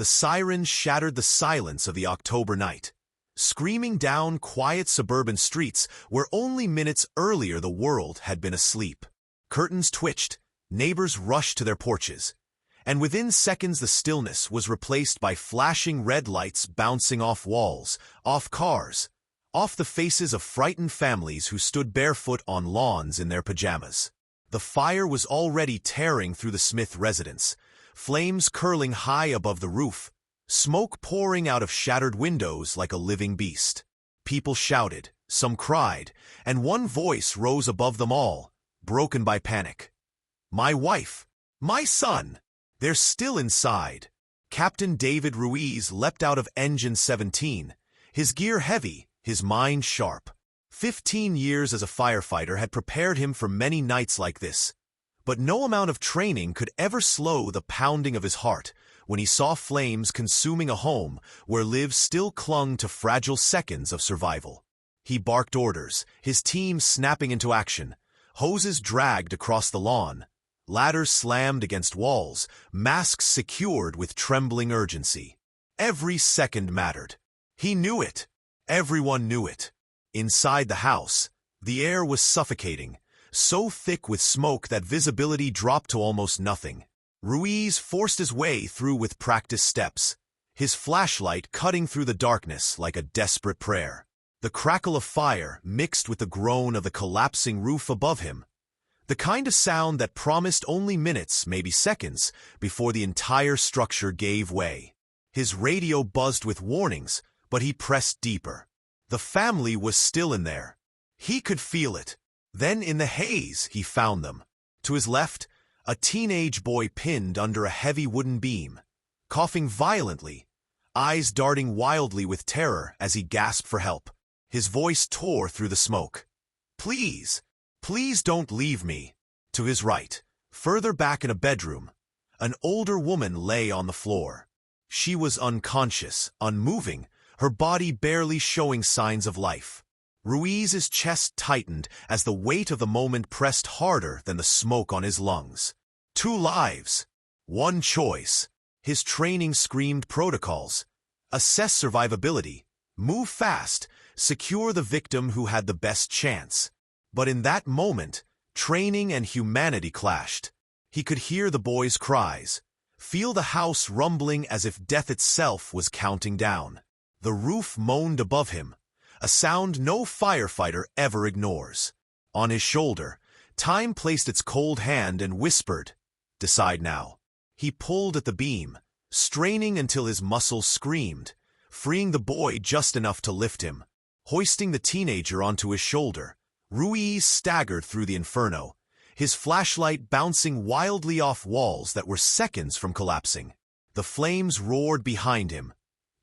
The sirens shattered the silence of the October night, screaming down quiet suburban streets where only minutes earlier the world had been asleep. Curtains twitched, neighbors rushed to their porches, and within seconds the stillness was replaced by flashing red lights bouncing off walls, off cars, off the faces of frightened families who stood barefoot on lawns in their pajamas. The fire was already tearing through the Smith residence, flames curling high above the roof, smoke pouring out of shattered windows like a living beast. People shouted, some cried, and one voice rose above them all, broken by panic. "My wife! My son! They're still inside!" Captain David Ruiz leapt out of Engine 17, his gear heavy, his mind sharp. 15 years as a firefighter had prepared him for many nights like this, but no amount of training could ever slow the pounding of his heart when he saw flames consuming a home where lives still clung to fragile seconds of survival. He barked orders, his team snapping into action, hoses dragged across the lawn, ladders slammed against walls, masks secured with trembling urgency. Every second mattered. He knew it. Everyone knew it. Inside the house, the air was suffocating, so thick with smoke that visibility dropped to almost nothing. Ruiz forced his way through with practiced steps, his flashlight cutting through the darkness like a desperate prayer. The crackle of fire mixed with the groan of the collapsing roof above him, the kind of sound that promised only minutes, maybe seconds, before the entire structure gave way. His radio buzzed with warnings, but he pressed deeper. The family was still in there. He could feel it. Then in the haze, he found them. To his left, a teenage boy pinned under a heavy wooden beam, coughing violently, eyes darting wildly with terror as he gasped for help. His voice tore through the smoke. "Please, please don't leave me." To his right, further back in a bedroom, an older woman lay on the floor. She was unconscious, unmoving, her body barely showing signs of life. Ruiz's chest tightened as the weight of the moment pressed harder than the smoke on his lungs. 2 lives. 1 choice. His training screamed protocols. Assess survivability. Move fast. Secure the victim who had the best chance. But in that moment, training and humanity clashed. He could hear the boy's cries, feel the house rumbling as if death itself was counting down. The roof moaned above him, a sound no firefighter ever ignores. On his shoulder, time placed its cold hand and whispered, "Decide now." He pulled at the beam, straining until his muscles screamed, freeing the boy just enough to lift him. Hoisting the teenager onto his shoulder, Ruiz staggered through the inferno, his flashlight bouncing wildly off walls that were seconds from collapsing. The flames roared behind him,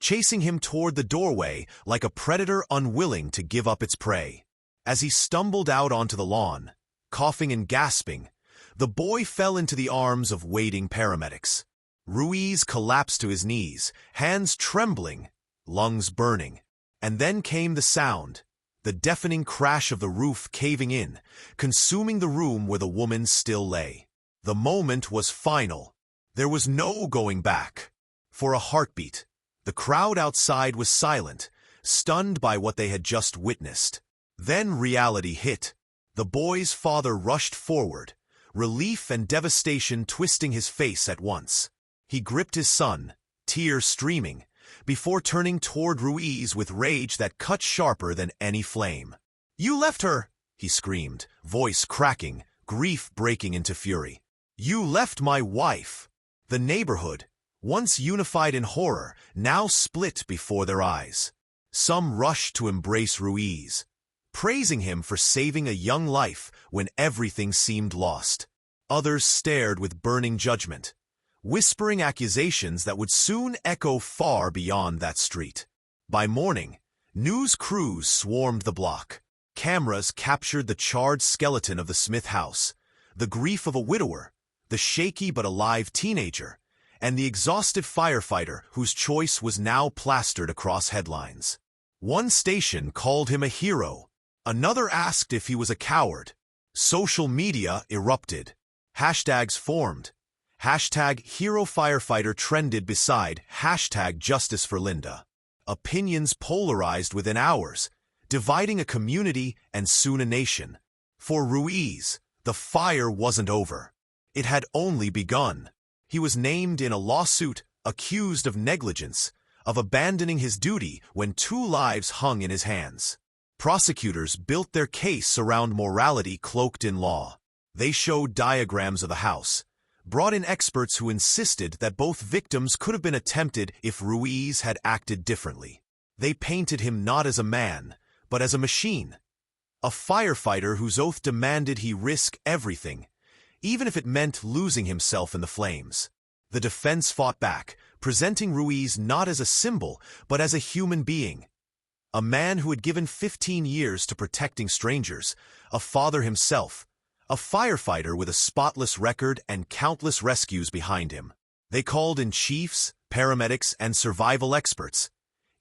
chasing him toward the doorway like a predator unwilling to give up its prey. As he stumbled out onto the lawn, coughing and gasping, the boy fell into the arms of waiting paramedics. Ruiz collapsed to his knees, hands trembling, lungs burning. And then came the sound, the deafening crash of the roof caving in, consuming the room where the woman still lay. The moment was final. There was no going back. For a heartbeat, the crowd outside was silent, stunned by what they had just witnessed. Then reality hit. The boy's father rushed forward, relief and devastation twisting his face at once. He gripped his son, tears streaming, before turning toward Ruiz with rage that cut sharper than any flame. "You left her!" he screamed, voice cracking, grief breaking into fury. "You left my wife!" The neighborhood, once unified in horror, now split before their eyes. Some rushed to embrace Ruiz, praising him for saving a young life when everything seemed lost. Others stared with burning judgment, whispering accusations that would soon echo far beyond that street. By morning, news crews swarmed the block. Cameras captured the charred skeleton of the Smith house, the grief of a widower, the shaky but alive teenager, and the exhausted firefighter whose choice was now plastered across headlines. One station called him a hero. Another asked if he was a coward. Social media erupted. Hashtags formed, Hashtag Hero Firefighter trended beside hashtag Justice for Linda. Opinions polarized within hours, dividing a community and soon a nation. For Ruiz, the fire wasn't over. It had only begun. He was named in a lawsuit, accused of negligence, of abandoning his duty when 2 lives hung in his hands. Prosecutors built their case around morality cloaked in law. They showed diagrams of the house, brought in experts who insisted that both victims could have been attempted if Ruiz had acted differently. They painted him not as a man, but as a machine. A firefighter whose oath demanded he risk everything, even if it meant losing himself in the flames. The defense fought back, presenting Ruiz not as a symbol, but as a human being. A man who had given 15 years to protecting strangers, a father himself, a firefighter with a spotless record and countless rescues behind him. They called in chiefs, paramedics, and survival experts,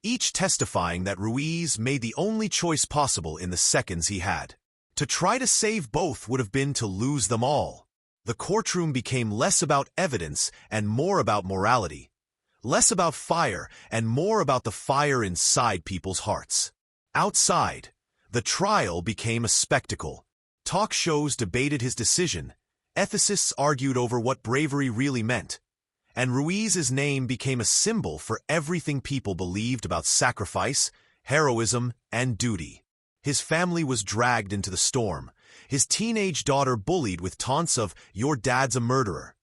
each testifying that Ruiz made the only choice possible in the seconds he had. To try to save both would have been to lose them all. The courtroom became less about evidence and more about morality, less about fire and more about the fire inside people's hearts. Outside, the trial became a spectacle. Talk shows debated his decision, ethicists argued over what bravery really meant, and Ruiz's name became a symbol for everything people believed about sacrifice, heroism, and duty. His family was dragged into the storm, his teenage daughter bullied with taunts of, "Your dad's a murderer,"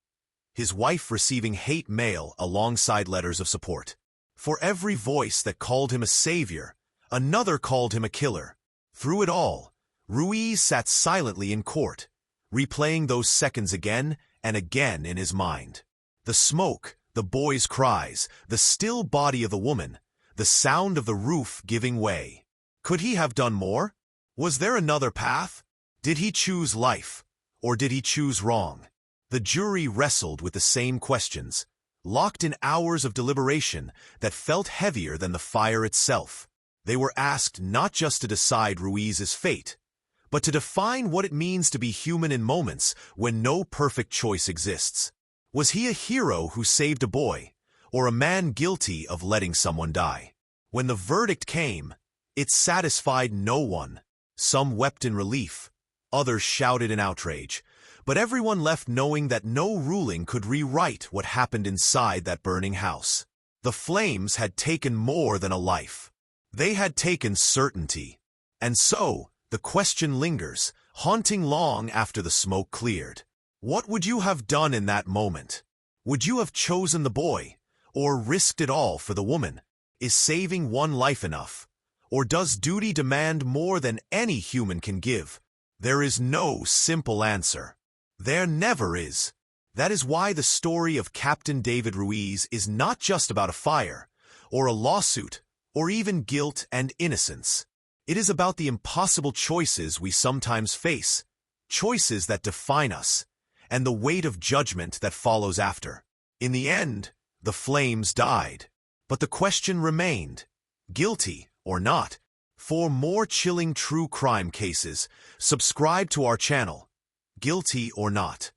his wife receiving hate mail alongside letters of support. For every voice that called him a savior, another called him a killer. Through it all, Ruiz sat silently in court, replaying those seconds again and again in his mind. The smoke, the boy's cries, the still body of the woman, the sound of the roof giving way. Could he have done more? Was there another path? Did he choose life, or did he choose wrong? The jury wrestled with the same questions, locked in hours of deliberation that felt heavier than the fire itself. They were asked not just to decide Ruiz's fate, but to define what it means to be human in moments when no perfect choice exists. Was he a hero who saved a boy, or a man guilty of letting someone die? When the verdict came, it satisfied no one. Some wept in relief, others shouted in outrage, but everyone left knowing that no ruling could rewrite what happened inside that burning house. The flames had taken more than a life. They had taken certainty. And so, the question lingers, haunting long after the smoke cleared. What would you have done in that moment? Would you have chosen the boy, or risked it all for the woman? Is saving one life enough? Or does duty demand more than any human can give? There is no simple answer. There never is. That is why the story of Captain David Ruiz is not just about a fire, or a lawsuit, or even guilt and innocence. It is about the impossible choices we sometimes face, choices that define us, and the weight of judgment that follows after. In the end, the flames died, but the question remained, guilty or not. For more chilling true crime cases, subscribe to our channel, Guilty or Not.